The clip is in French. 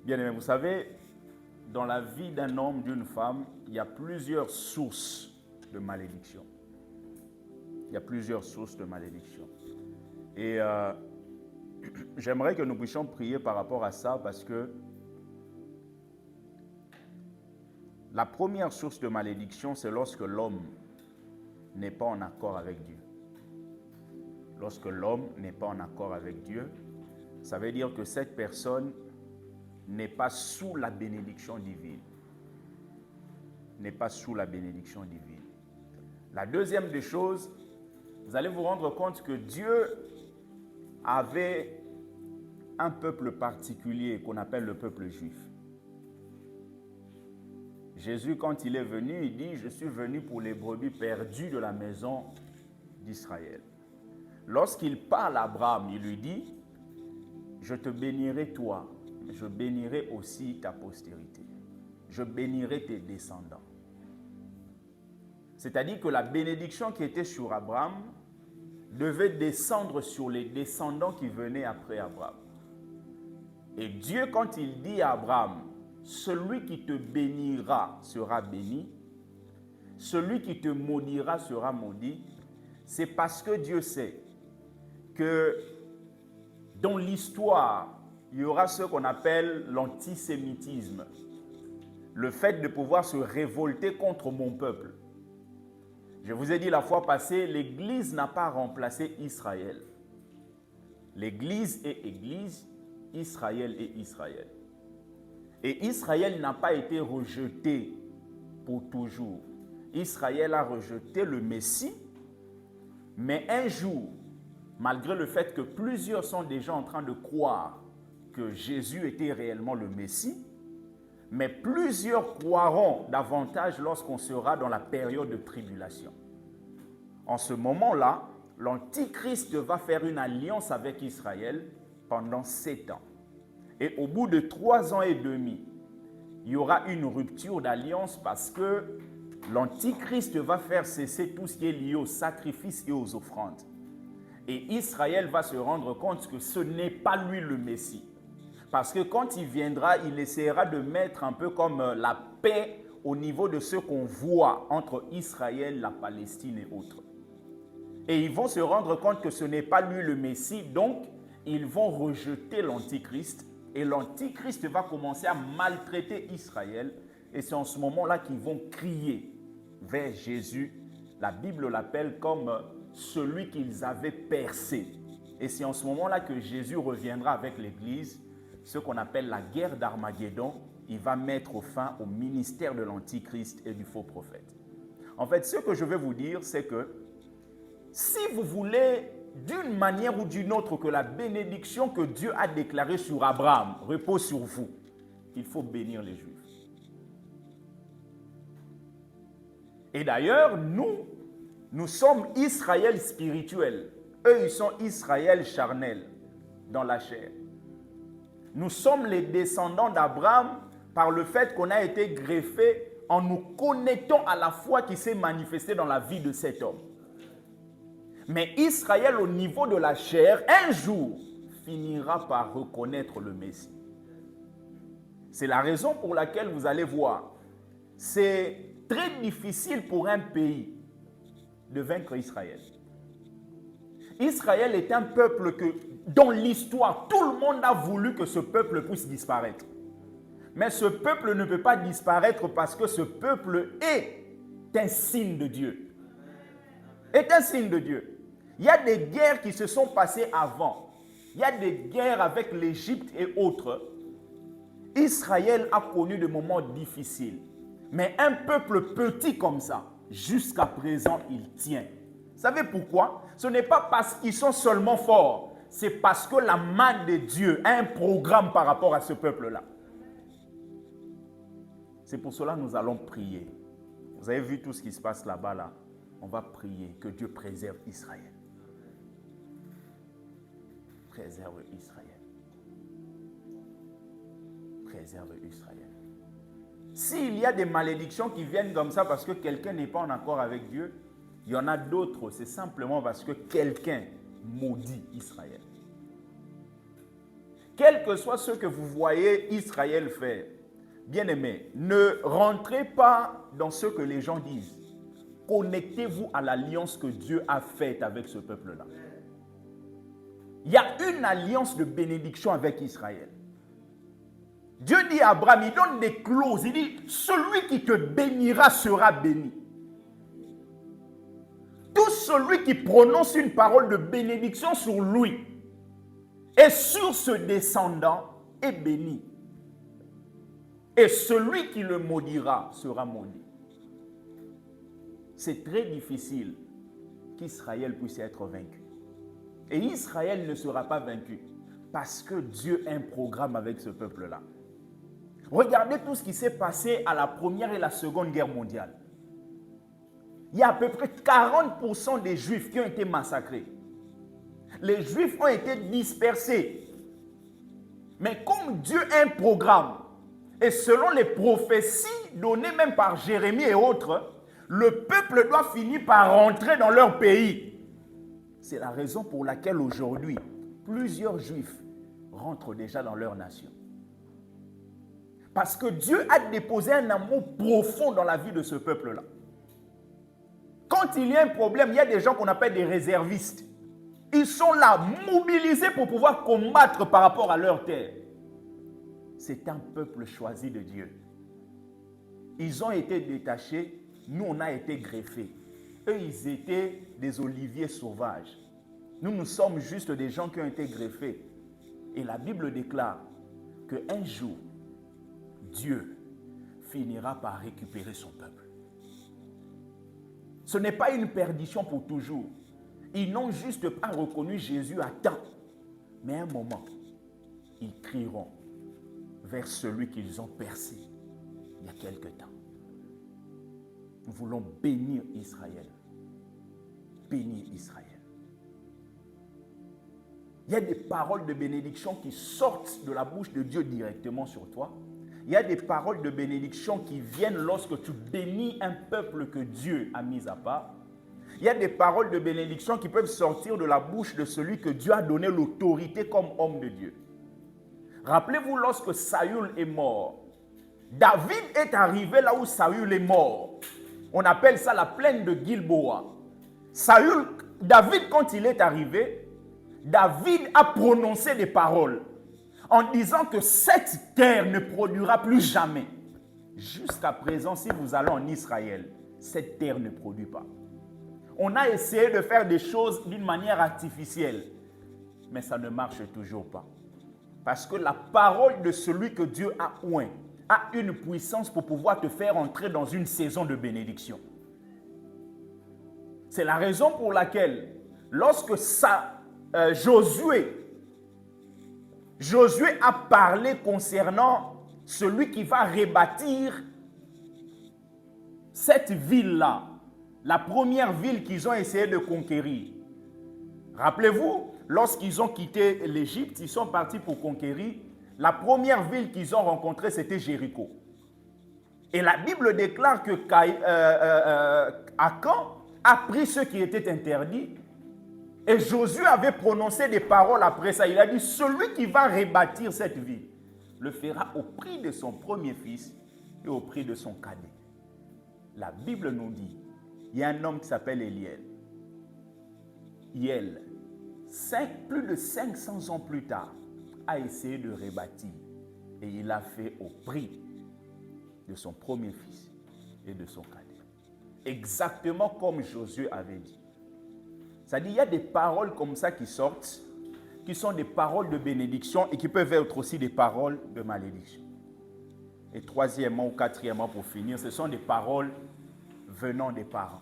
Bien aimé, vous savez, dans la vie d'un homme, d'une femme, il y a plusieurs sources de malédiction. Il y a plusieurs sources de malédiction. Et j'aimerais que nous puissions prier par rapport à ça parce que la première source de malédiction, c'est lorsque l'homme n'est pas en accord avec Dieu. Lorsque l'homme n'est pas en accord avec Dieu, ça veut dire que cette personne n'est pas sous la bénédiction divine. N'est pas sous la bénédiction divine. La deuxième des choses, vous allez vous rendre compte que Dieu avait un peuple particulier qu'on appelle le peuple juif. Jésus, quand il est venu, il dit « Je suis venu pour les brebis perdues de la maison d'Israël ». Lorsqu'il parle à Abraham, il lui dit « Je te bénirai toi, je bénirai aussi ta postérité. Je bénirai tes descendants. » C'est-à-dire que la bénédiction qui était sur Abraham devait descendre sur les descendants qui venaient après Abraham. Et Dieu, quand il dit à Abraham, celui qui te bénira sera béni, celui qui te maudira sera maudit, c'est parce que Dieu sait que dans l'histoire, il y aura ce qu'on appelle l'antisémitisme, le fait de pouvoir se révolter contre mon peuple. Je vous ai dit la fois passée, l'Église n'a pas remplacé Israël. L'Église est Église, Israël est Israël. Et Israël n'a pas été rejeté pour toujours. Israël a rejeté le Messie, mais un jour, malgré le fait que plusieurs sont déjà en train de croire que Jésus était réellement le Messie, mais plusieurs croiront davantage lorsqu'on sera dans la période de tribulation. En ce moment-là, l'Antichrist va faire une alliance avec Israël pendant 7 ans. Et au bout de 3 ans et demi, il y aura une rupture d'alliance parce que l'Antichrist va faire cesser tout ce qui est lié aux sacrifices et aux offrandes. Et Israël va se rendre compte que ce n'est pas lui le Messie. Parce que quand il viendra, il essaiera de mettre un peu comme la paix au niveau de ce qu'on voit entre Israël, la Palestine et autres. Et ils vont se rendre compte que ce n'est pas lui le Messie, donc ils vont rejeter l'Antichrist. Et l'Antichrist va commencer à maltraiter Israël. Et c'est en ce moment-là qu'ils vont crier vers Jésus. La Bible l'appelle comme celui qu'ils avaient percé. Et c'est en ce moment-là que Jésus reviendra avec l'Église, ce qu'on appelle la guerre d'Armageddon. Il va mettre fin au ministère de l'Antichrist et du faux prophète. En fait, ce que je vais vous dire, c'est que si vous voulez d'une manière ou d'une autre que la bénédiction que Dieu a déclarée sur Abraham repose sur vous, il faut bénir les Juifs. Et d'ailleurs, nous sommes Israël spirituel. Eux, ils sont Israël charnel, dans la chair. Nous sommes les descendants d'Abraham par le fait qu'on a été greffés en nous connectant à la foi qui s'est manifestée dans la vie de cet homme. Mais Israël, au niveau de la chair, un jour, finira par reconnaître le Messie. C'est la raison pour laquelle vous allez voir, c'est très difficile pour un pays de vaincre Israël. Israël est un peuple que, dans l'histoire, tout le monde a voulu que ce peuple puisse disparaître. Mais ce peuple ne peut pas disparaître parce que ce peuple est un signe de Dieu. Est un signe de Dieu. Il y a des guerres qui se sont passées avant. Il y a des guerres avec l'Égypte et autres. Israël a connu des moments difficiles. Mais un peuple petit comme ça, jusqu'à présent, il tient. Vous savez pourquoi? Ce n'est pas parce qu'ils sont seulement forts. C'est parce que la main de Dieu a un programme par rapport à ce peuple-là. C'est pour cela que nous allons prier. Vous avez vu tout ce qui se passe là-bas, là? On va prier que Dieu préserve Israël. Préserve Israël. Préserve Israël. S'il y a des malédictions qui viennent comme ça parce que quelqu'un n'est pas en accord avec Dieu, il y en a d'autres, c'est simplement parce que quelqu'un maudit Israël. quel que soit ce que vous voyez Israël faire, bien-aimés, ne rentrez pas dans ce que les gens disent. Connectez-vous à l'alliance que Dieu a faite avec ce peuple-là. Il y a une alliance de bénédiction avec Israël. Dieu dit à Abraham, il donne des clauses, il dit, celui qui te bénira sera béni. Tout celui qui prononce une parole de bénédiction sur lui et sur ce descendant est béni. Et celui qui le maudira sera maudit. C'est très difficile qu'Israël puisse être vaincu. Et Israël ne sera pas vaincu parce que Dieu a un programme avec ce peuple-là. Regardez tout ce qui s'est passé à la Première et la Seconde Guerre mondiale. Il y a à peu près 40% des Juifs qui ont été massacrés. Les Juifs ont été dispersés. Mais comme Dieu a un programme, et selon les prophéties données même par Jérémie et autres, le peuple doit finir par rentrer dans leur pays. C'est la raison pour laquelle aujourd'hui, plusieurs Juifs rentrent déjà dans leur nation. Parce que Dieu a déposé un amour profond dans la vie de ce peuple-là. Quand il y a un problème, il y a des gens qu'on appelle des réservistes. Ils sont là, mobilisés pour pouvoir combattre par rapport à leur terre. C'est un peuple choisi de Dieu. Ils ont été détachés, nous on a été greffés. Eux, ils étaient des oliviers sauvages. Nous sommes juste des gens qui ont été greffés. Et la Bible déclare qu'un jour, Dieu finira par récupérer son peuple. Ce n'est pas une perdition pour toujours. Ils n'ont juste pas reconnu Jésus à temps. Mais à un moment, ils crieront vers celui qu'ils ont percé il y a quelque temps. Nous voulons bénir Israël. Bénir Israël. Il y a des paroles de bénédiction qui sortent de la bouche de Dieu directement sur toi. Il y a des paroles de bénédiction qui viennent lorsque tu bénis un peuple que Dieu a mis à part. Il y a des paroles de bénédiction qui peuvent sortir de la bouche de celui que Dieu a donné l'autorité comme homme de Dieu. Rappelez-vous lorsque Saül est mort. David est arrivé là où Saül est mort. On appelle ça la plaine de Gilboa. David, quand il est arrivé, David a prononcé des paroles en disant que cette terre ne produira plus jamais. Jusqu'à présent, si vous allez en Israël, cette terre ne produit pas. On a essayé de faire des choses d'une manière artificielle, mais ça ne marche toujours pas. Parce que la parole de celui que Dieu a oint a une puissance pour pouvoir te faire entrer dans une saison de bénédiction. C'est la raison pour laquelle, lorsque Josué a parlé concernant celui qui va rebâtir cette ville-là, la première ville qu'ils ont essayé de conquérir. Rappelez-vous, lorsqu'ils ont quitté l'Égypte, ils sont partis pour conquérir. La première ville qu'ils ont rencontrée, c'était Jéricho. Et la Bible déclare que Akan a pris ce qui était interdit. Et Josué avait prononcé des paroles après ça. Il a dit, celui qui va rebâtir cette ville le fera au prix de son premier fils et au prix de son cadet. La Bible nous dit, il y a un homme qui s'appelle Eliel. Plus de 500 ans plus tard, a essayé de rebâtir. Et il a fait au prix de son premier fils et de son cadet. Exactement comme Josué avait dit. C'est-à-dire, il y a des paroles comme ça qui sortent, qui sont des paroles de bénédiction et qui peuvent être aussi des paroles de malédiction. Et troisièmement ou quatrièmement, pour finir, ce sont des paroles venant des parents.